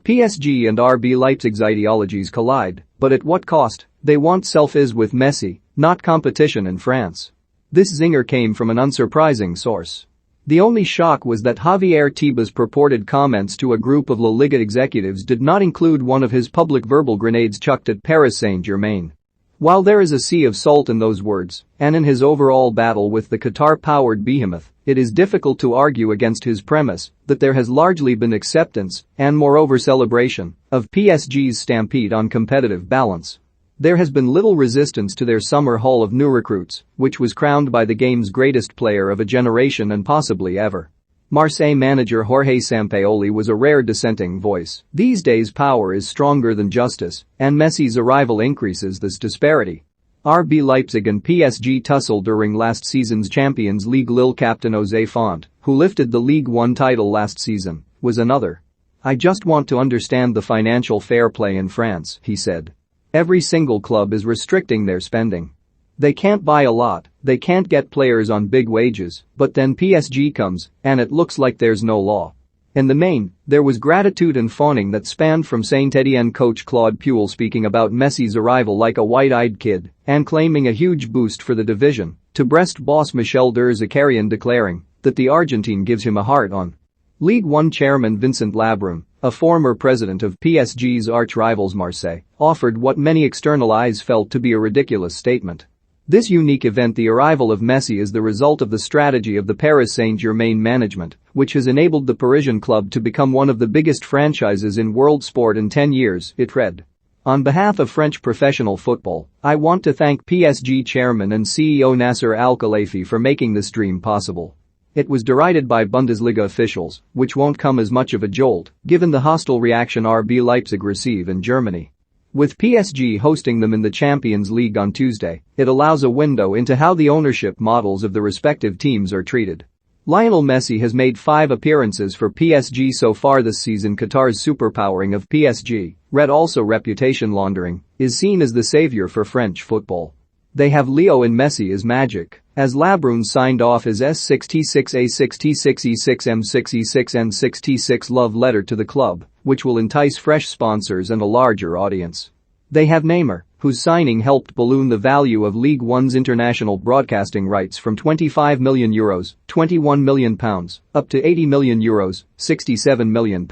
PSG and RB Leipzig's ideologies collide, but at what cost? They want selfies with Messi, not competition in France. This zinger came from an unsurprising source. The only shock was that Javier Teba's purported comments to a group of La Liga executives did not include one of his public verbal grenades chucked at Paris Saint-Germain. While there is a sea of salt in those words, and in his overall battle with the Qatar-powered behemoth, it is difficult to argue against his premise that there has largely been acceptance, and moreover celebration, of PSG's stampede on competitive balance. There has been little resistance to their summer haul of new recruits, which was crowned by the game's greatest player of a generation and possibly ever. Marseille manager Jorge Sampaoli was a rare dissenting voice. These days power is stronger than justice, and Messi's arrival increases this disparity. RB Leipzig and PSG tussled during last season's Champions League. Lille captain José Font, who lifted the Ligue 1 title last season, was another. "I just want to understand the financial fair play in France," he said. "Every single club is restricting their spending. They can't buy a lot, they can't get players on big wages, but then PSG comes, and it looks like there's no law." In the main, there was gratitude and fawning that spanned from Saint-Étienne coach Claude Puel speaking about Messi's arrival like a wide-eyed kid and claiming a huge boost for the division, to Brest boss Michel Der Zakarian declaring that the Argentine gives him a heart-on. Ligue 1 chairman Vincent Labrune, a former president of PSG's arch-rivals Marseille, offered what many external eyes felt to be a ridiculous statement. This unique event, the arrival of Messi, is the result of the strategy of the Paris Saint-Germain management, which has enabled the Parisian club to become one of the biggest franchises in world sport in 10 years, it read. On behalf of French professional football, I want to thank PSG chairman and CEO Nasser Al-Khelaifi for making this dream possible. It was derided by Bundesliga officials, which won't come as much of a jolt, given the hostile reaction RB Leipzig receive in Germany. With PSG hosting them in the Champions League on Tuesday, it allows a window into how the ownership models of the respective teams are treated. Lionel Messi has made 5 appearances for PSG so far this season. Qatar's superpowering of PSG, read also reputation laundering, is seen as the savior for French football. They have Leo and Messi as magic, as Labrune signed off his S6T6A6T6E6M6E6N6T6 love letter to the club, which will entice fresh sponsors and a larger audience. They have Neymar, whose signing helped balloon the value of Ligue 1's international broadcasting rights from €25 million, £21 million, up to €80 million, £67 million.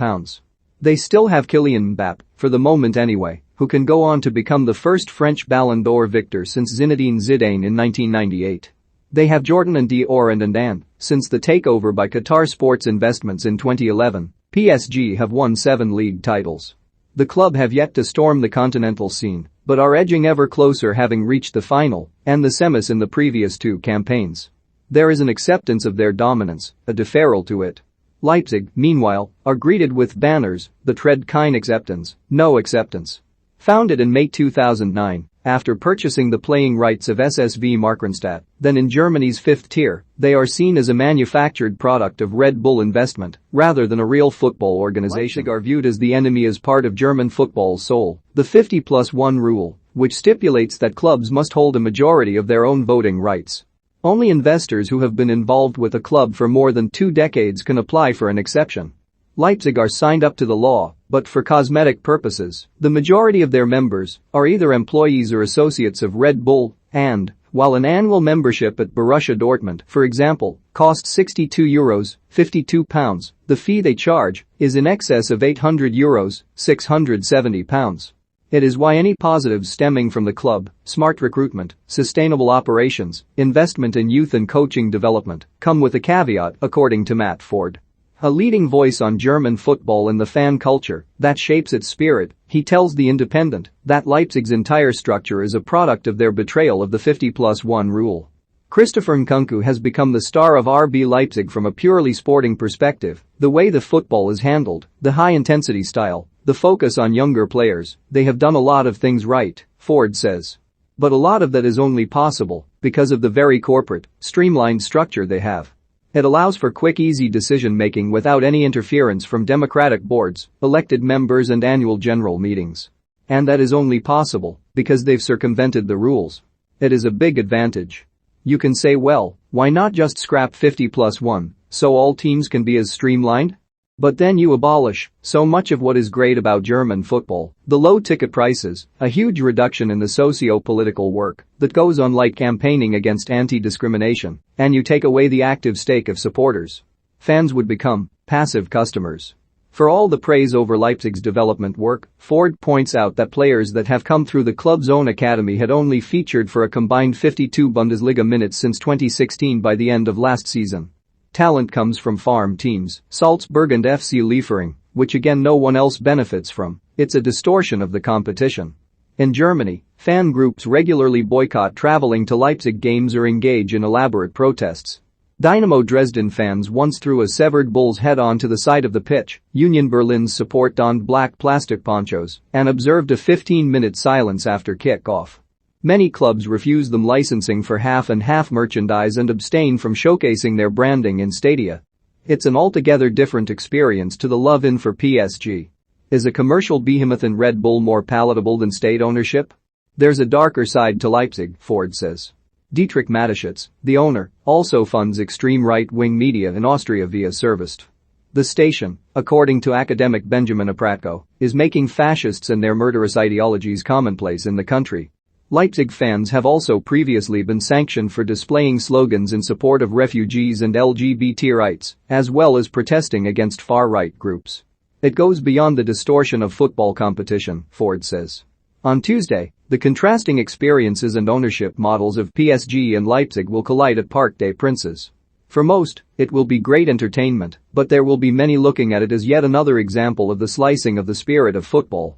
They still have Kylian Mbappé, for the moment anyway, who can go on to become the first French Ballon d'Or victor since Zinedine Zidane in 1998. They have Jordan and Dior and since the takeover by Qatar Sports Investments in 2011, PSG have won 7 league titles. The club have yet to storm the continental scene, but are edging ever closer, having reached the final and the semis in the previous 2 campaigns. There is an acceptance of their dominance, a deferral to it. Leipzig, meanwhile, are greeted with banners that read "Kein Acceptance, no acceptance." Founded in May 2009, after purchasing the playing rights of SSV Markranstadt, then in Germany's 5th tier, they are seen as a manufactured product of Red Bull investment rather than a real football organization. Leipzig are viewed as the enemy as part of German football's soul, the 50+1 rule, which stipulates that clubs must hold a majority of their own voting rights. Only investors who have been involved with a club for more than 2 decades can apply for an exception. Leipzig are signed up to the law, but for cosmetic purposes, the majority of their members are either employees or associates of Red Bull, and, while an annual membership at Borussia Dortmund, for example, costs €62, £52, the fee they charge is in excess of €800, £670. It is why any positives stemming from the club, smart recruitment, sustainable operations, investment in youth and coaching development, come with a caveat, according to Matt Ford. A leading voice on German football and the fan culture that shapes its spirit, he tells The Independent that Leipzig's entire structure is a product of their betrayal of the 50+1 rule. Christopher Nkunku has become the star of RB Leipzig from a purely sporting perspective, the way the football is handled, the high-intensity style, the focus on younger players. They have done a lot of things right, Ford says. But a lot of that is only possible because of the very corporate, streamlined structure they have. It allows for quick, easy decision-making without any interference from democratic boards, elected members and annual general meetings. And that is only possible because they've circumvented the rules. It is a big advantage. You can say, well, why not just scrap 50+1 so all teams can be as streamlined? But then you abolish so much of what is great about German football: the low ticket prices, a huge reduction in the socio-political work that goes on like campaigning against anti-discrimination, and you take away the active stake of supporters. Fans would become passive customers. For all the praise over Leipzig's development work, Ford points out that players that have come through the club's own academy had only featured for a combined 52 Bundesliga minutes since 2016 by the end of last season. Talent comes from farm teams, Salzburg and FC Liefering, which again no one else benefits from. It's a distortion of the competition. In Germany, fan groups regularly boycott traveling to Leipzig games or engage in elaborate protests. Dynamo Dresden fans once threw a severed bull's head onto the side of the pitch. Union Berlin's support donned black plastic ponchos and observed a 15-minute silence after kick-off. Many clubs refuse them licensing for half-and-half merchandise and abstain from showcasing their branding in stadia. It's an altogether different experience to the love-in for PSG. Is a commercial behemoth in Red Bull more palatable than state ownership? There's a darker side to Leipzig, Ford says. Dietrich Mateschitz, the owner, also funds extreme right-wing media in Austria via Servist. The station, according to academic Benjamin Apratko, is making fascists and their murderous ideologies commonplace in the country. Leipzig fans have also previously been sanctioned for displaying slogans in support of refugees and LGBT rights, as well as protesting against far-right groups. It goes beyond the distortion of football competition, Ford says. On Tuesday, the contrasting experiences and ownership models of PSG and Leipzig will collide at Parc des Princes. For most, it will be great entertainment, but there will be many looking at it as yet another example of the slicing of the spirit of football.